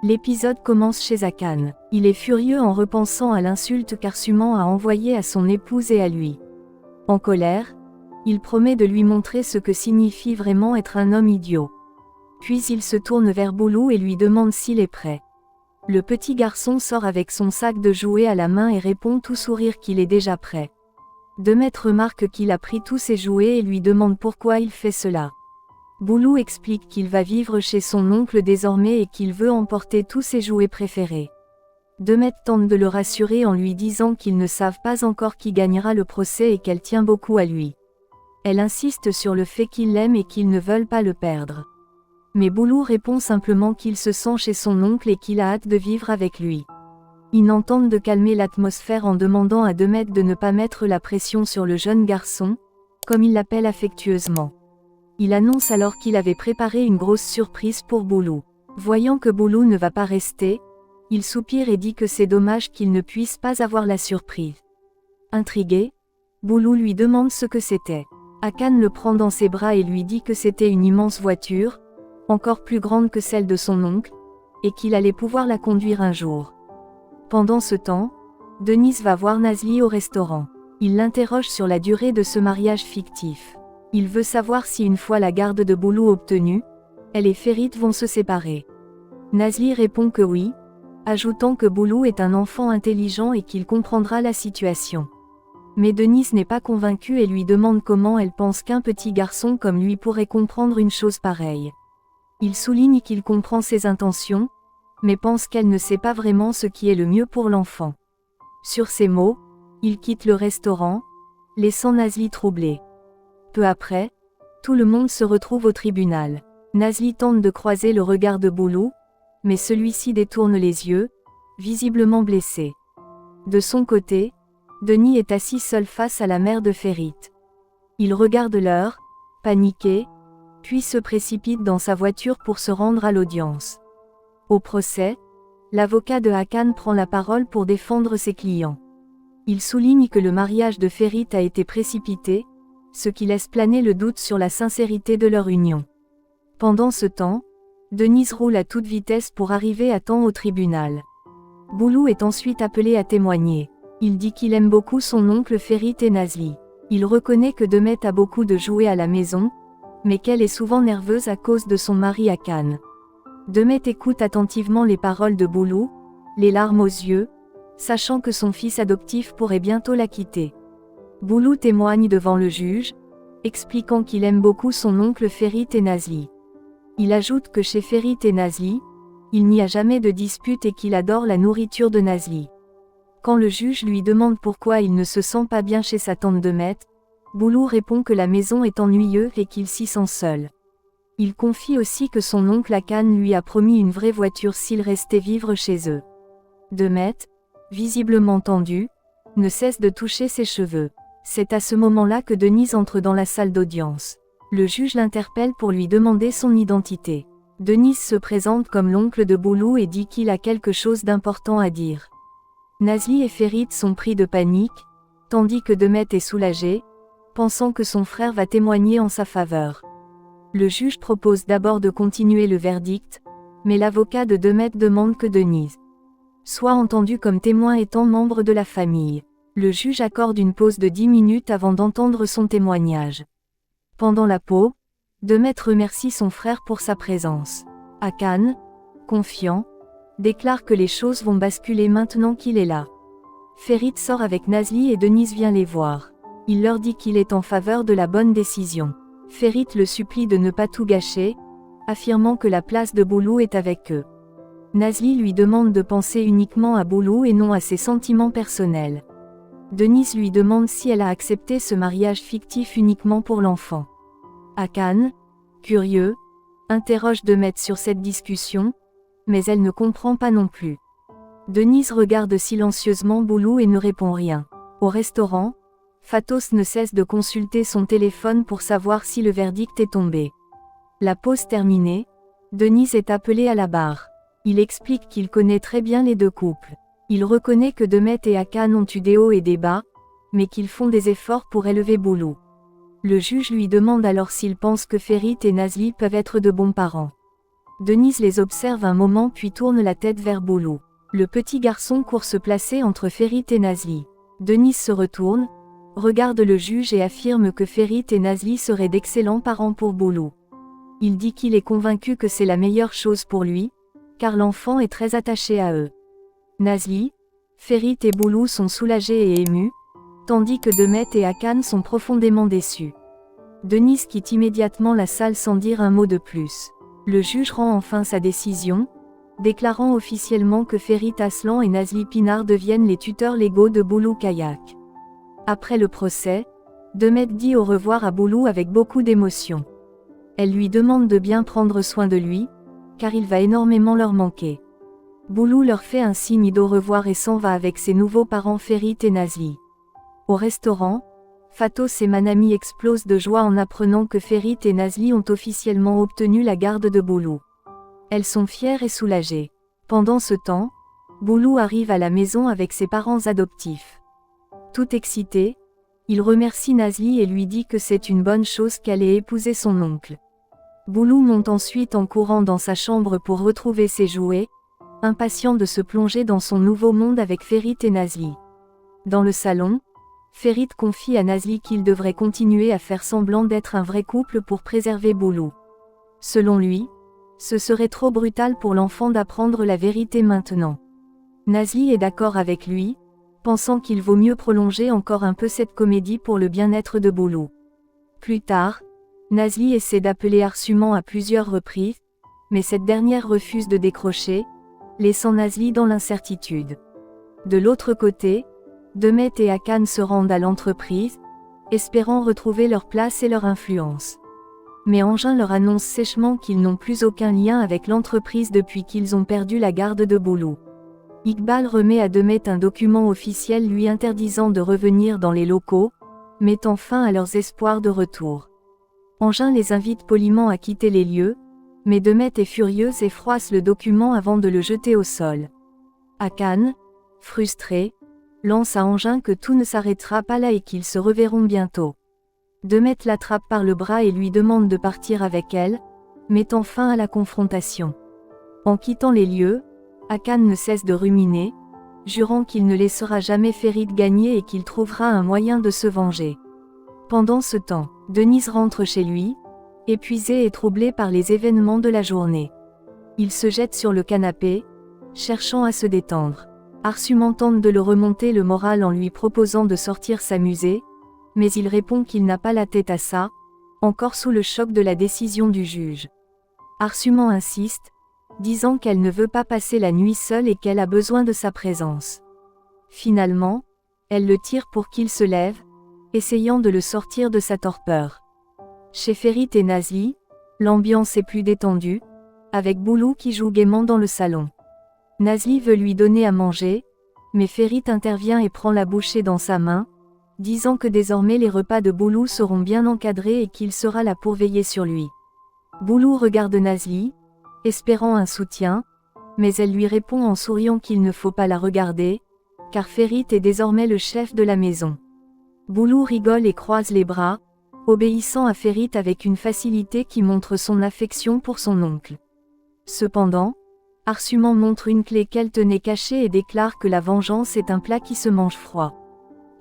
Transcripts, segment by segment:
L'épisode commence chez Hakan. Il est furieux en repensant à l'insulte qu'Arsuman a envoyée à son épouse et à lui. En colère, il promet de lui montrer ce que signifie vraiment être un homme idiot. Puis il se tourne vers Boulou et lui demande s'il est prêt. Le petit garçon sort avec son sac de jouets à la main et répond tout sourire qu'il est déjà prêt. Demet remarque qu'il a pris tous ses jouets et lui demande pourquoi il fait cela. Boulou explique qu'il va vivre chez son oncle désormais et qu'il veut emporter tous ses jouets préférés. Demet tente de le rassurer en lui disant qu'ils ne savent pas encore qui gagnera le procès et qu'elle tient beaucoup à lui. Elle insiste sur le fait qu'il l'aime et qu'ils ne veulent pas le perdre. Mais Boulou répond simplement qu'il se sent chez son oncle et qu'il a hâte de vivre avec lui. Ils tentent de calmer l'atmosphère en demandant à Demet de ne pas mettre la pression sur le jeune garçon, comme il l'appelle affectueusement. Il annonce alors qu'il avait préparé une grosse surprise pour Boulou. Voyant que Boulou ne va pas rester, il soupire et dit que c'est dommage qu'il ne puisse pas avoir la surprise. Intrigué, Boulou lui demande ce que c'était. Hakan le prend dans ses bras et lui dit que c'était une immense voiture, encore plus grande que celle de son oncle, et qu'il allait pouvoir la conduire un jour. Pendant ce temps, Denise va voir Nazli au restaurant. Il l'interroge sur la durée de ce mariage fictif. Il veut savoir si une fois la garde de Boulou obtenue, elle et Ferit vont se séparer. Nazli répond que oui, ajoutant que Boulou est un enfant intelligent et qu'il comprendra la situation. Mais Denise n'est pas convaincue et lui demande comment elle pense qu'un petit garçon comme lui pourrait comprendre une chose pareille. Il souligne qu'il comprend ses intentions, mais pense qu'elle ne sait pas vraiment ce qui est le mieux pour l'enfant. Sur ces mots, il quitte le restaurant, laissant Nazli troublée. Peu après, tout le monde se retrouve au tribunal. Nazli tente de croiser le regard de Boulou, mais celui-ci détourne les yeux, visiblement blessé. De son côté, Denis est assis seul face à la mère de Ferit. Il regarde l'heure, paniqué, puis se précipite dans sa voiture pour se rendre à l'audience. Au procès, l'avocat de Hakan prend la parole pour défendre ses clients. Il souligne que le mariage de Ferit a été précipité, ce qui laisse planer le doute sur la sincérité de leur union. Pendant ce temps, Denise roule à toute vitesse pour arriver à temps au tribunal. Boulou est ensuite appelé à témoigner. Il dit qu'il aime beaucoup son oncle Ferit et Nazli. Il reconnaît que Demet a beaucoup de jouets à la maison, mais qu'elle est souvent nerveuse à cause de son mari Hakan. Demet écoute attentivement les paroles de Boulou, les larmes aux yeux, sachant que son fils adoptif pourrait bientôt la quitter. Boulou témoigne devant le juge, expliquant qu'il aime beaucoup son oncle Ferit et Nazli. Il ajoute que chez Ferit et Nazli, il n'y a jamais de dispute et qu'il adore la nourriture de Nazli. Quand le juge lui demande pourquoi il ne se sent pas bien chez sa tante Demet, Boulou répond que la maison est ennuyeuse et qu'il s'y sent seul. Il confie aussi que son oncle Hakan lui a promis une vraie voiture s'il restait vivre chez eux. Demet, visiblement tendu, ne cesse de toucher ses cheveux. C'est à ce moment-là que Denise entre dans la salle d'audience. Le juge l'interpelle pour lui demander son identité. Denise se présente comme l'oncle de Boulou et dit qu'il a quelque chose d'important à dire. Nazli et Ferit sont pris de panique, tandis que Demet est soulagé, pensant que son frère va témoigner en sa faveur. Le juge propose d'abord de continuer le verdict, mais l'avocat de Demet demande que Denise soit entendue comme témoin étant membre de la famille. Le juge accorde une pause de 10 minutes avant d'entendre son témoignage. Pendant la pause, Demet remercie son frère pour sa présence. Hakan, confiant, déclare que les choses vont basculer maintenant qu'il est là. Ferit sort avec Nazli et Denise vient les voir. Il leur dit qu'il est en faveur de la bonne décision. Ferit le supplie de ne pas tout gâcher, affirmant que la place de Boulou est avec eux. Nazli lui demande de penser uniquement à Boulou et non à ses sentiments personnels. Denise lui demande si elle a accepté ce mariage fictif uniquement pour l'enfant. Hakan, curieux, interroge Demet sur cette discussion, mais elle ne comprend pas non plus. Denise regarde silencieusement Boulou et ne répond rien. Au restaurant, Fatos ne cesse de consulter son téléphone pour savoir si le verdict est tombé. La pause terminée, Denise est appelé à la barre. Il explique qu'il connaît très bien les deux couples. Il reconnaît que Demet et Hakan ont eu des hauts et des bas, mais qu'ils font des efforts pour élever Boulou. Le juge lui demande alors s'il pense que Ferit et Nazli peuvent être de bons parents. Denise les observe un moment puis tourne la tête vers Boulou. Le petit garçon court se placer entre Ferit et Nazli. Denise se retourne, regarde le juge et affirme que Ferit et Nazli seraient d'excellents parents pour Boulou. Il dit qu'il est convaincu que c'est la meilleure chose pour lui, car l'enfant est très attaché à eux. Nazli, Ferit et Boulou sont soulagés et émus, tandis que Demet et Hakan sont profondément déçus. Denise quitte immédiatement la salle sans dire un mot de plus. Le juge rend enfin sa décision, déclarant officiellement que Ferit Aslan et Nazli Pinar deviennent les tuteurs légaux de Boulou Kayak. Après le procès, Demet dit au revoir à Boulou avec beaucoup d'émotion. Elle lui demande de bien prendre soin de lui, car il va énormément leur manquer. Boulou leur fait un signe d'au revoir et s'en va avec ses nouveaux parents Ferit et Nazli. Au restaurant, Fatos et Manami explosent de joie en apprenant que Ferit et Nazli ont officiellement obtenu la garde de Boulou. Elles sont fières et soulagées. Pendant ce temps, Boulou arrive à la maison avec ses parents adoptifs. Tout excité, il remercie Nazli et lui dit que c'est une bonne chose qu'elle ait épousé son oncle. Boulou monte ensuite en courant dans sa chambre pour retrouver ses jouets, impatient de se plonger dans son nouveau monde avec Ferit et Nazli. Dans le salon, Ferit confie à Nazli qu'il devrait continuer à faire semblant d'être un vrai couple pour préserver Boulou. Selon lui, ce serait trop brutal pour l'enfant d'apprendre la vérité maintenant. Nazli est d'accord avec lui, pensant qu'il vaut mieux prolonger encore un peu cette comédie pour le bien-être de Boulou. Plus tard, Nazli essaie d'appeler Arsuman à plusieurs reprises, mais cette dernière refuse de décrocher, laissant Nazli dans l'incertitude. De l'autre côté, Demet et Hakan se rendent à l'entreprise, espérant retrouver leur place et leur influence. Mais Engin leur annonce sèchement qu'ils n'ont plus aucun lien avec l'entreprise depuis qu'ils ont perdu la garde de Boulou. Iqbal remet à Demet un document officiel lui interdisant de revenir dans les locaux, mettant fin à leurs espoirs de retour. Engin les invite poliment à quitter les lieux, mais Demet est furieuse et froisse le document avant de le jeter au sol. Hakan, frustré, lance à Engin que tout ne s'arrêtera pas là et qu'ils se reverront bientôt. Demet l'attrape par le bras et lui demande de partir avec elle, mettant fin à la confrontation. En quittant les lieux, Hakan ne cesse de ruminer, jurant qu'il ne laissera jamais Ferit gagner et qu'il trouvera un moyen de se venger. Pendant ce temps, Denise rentre chez lui, épuisé et troublé par les événements de la journée. Il se jette sur le canapé, cherchant à se détendre. Arsuman tente de le remonter le moral en lui proposant de sortir s'amuser, mais il répond qu'il n'a pas la tête à ça, encore sous le choc de la décision du juge. Arsuman insiste, disant qu'elle ne veut pas passer la nuit seule et qu'elle a besoin de sa présence. Finalement, elle le tire pour qu'il se lève, essayant de le sortir de sa torpeur. Chez Ferit et Nazli, l'ambiance est plus détendue, avec Boulou qui joue gaiement dans le salon. Nazli veut lui donner à manger, mais Ferit intervient et prend la bouchée dans sa main, disant que désormais les repas de Boulou seront bien encadrés et qu'il sera là pour veiller sur lui. Boulou regarde Nazli, espérant un soutien, mais elle lui répond en souriant qu'il ne faut pas la regarder, car Ferit est désormais le chef de la maison. Boulou rigole et croise les bras, obéissant à Ferit avec une facilité qui montre son affection pour son oncle. Cependant, Arsuman montre une clé qu'elle tenait cachée et déclare que la vengeance est un plat qui se mange froid.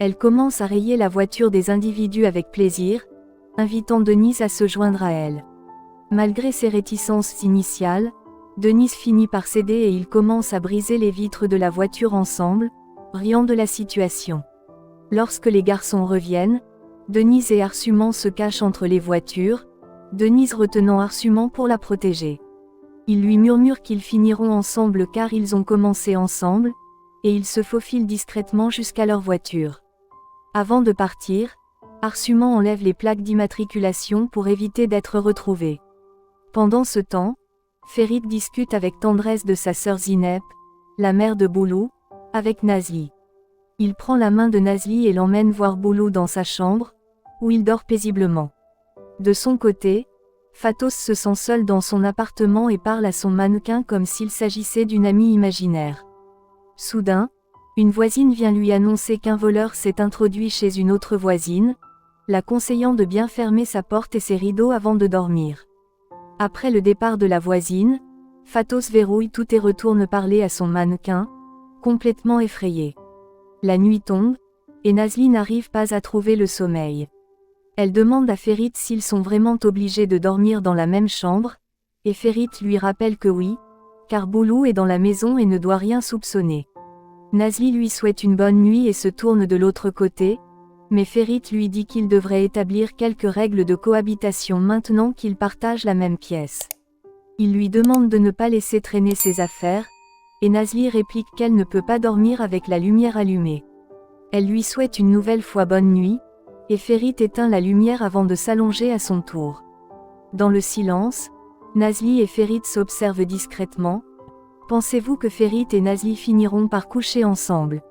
Elle commence à rayer la voiture des individus avec plaisir, invitant Denise à se joindre à elle. Malgré ses réticences initiales, Denise finit par céder et ils commencent à briser les vitres de la voiture ensemble, riant de la situation. Lorsque les garçons reviennent, Denise et Arsuman se cachent entre les voitures, Denise retenant Arsuman pour la protéger. Ils lui murmurent qu'ils finiront ensemble car ils ont commencé ensemble, et ils se faufilent discrètement jusqu'à leur voiture. Avant de partir, Arsuman enlève les plaques d'immatriculation pour éviter d'être retrouvé. Pendant ce temps, Ferit discute avec tendresse de sa sœur Zineb, la mère de Boulou, avec Nazli. Il prend la main de Nazli et l'emmène voir Boulou dans sa chambre, où il dort paisiblement. De son côté, Fatos se sent seul dans son appartement et parle à son mannequin comme s'il s'agissait d'une amie imaginaire. Soudain, une voisine vient lui annoncer qu'un voleur s'est introduit chez une autre voisine, la conseillant de bien fermer sa porte et ses rideaux avant de dormir. Après le départ de la voisine, Fatos verrouille tout et retourne parler à son mannequin, complètement effrayé. La nuit tombe, et Nazli n'arrive pas à trouver le sommeil. Elle demande à Ferit s'ils sont vraiment obligés de dormir dans la même chambre, et Ferit lui rappelle que oui, car Boulou est dans la maison et ne doit rien soupçonner. Nazli lui souhaite une bonne nuit et se tourne de l'autre côté, mais Ferit lui dit qu'il devrait établir quelques règles de cohabitation maintenant qu'ils partagent la même pièce. Il lui demande de ne pas laisser traîner ses affaires, et Nazli réplique qu'elle ne peut pas dormir avec la lumière allumée. Elle lui souhaite une nouvelle fois bonne nuit, et Ferit éteint la lumière avant de s'allonger à son tour. Dans le silence, Nazli et Ferit s'observent discrètement. Pensez-vous que Ferit et Nazli finiront par coucher ensemble ?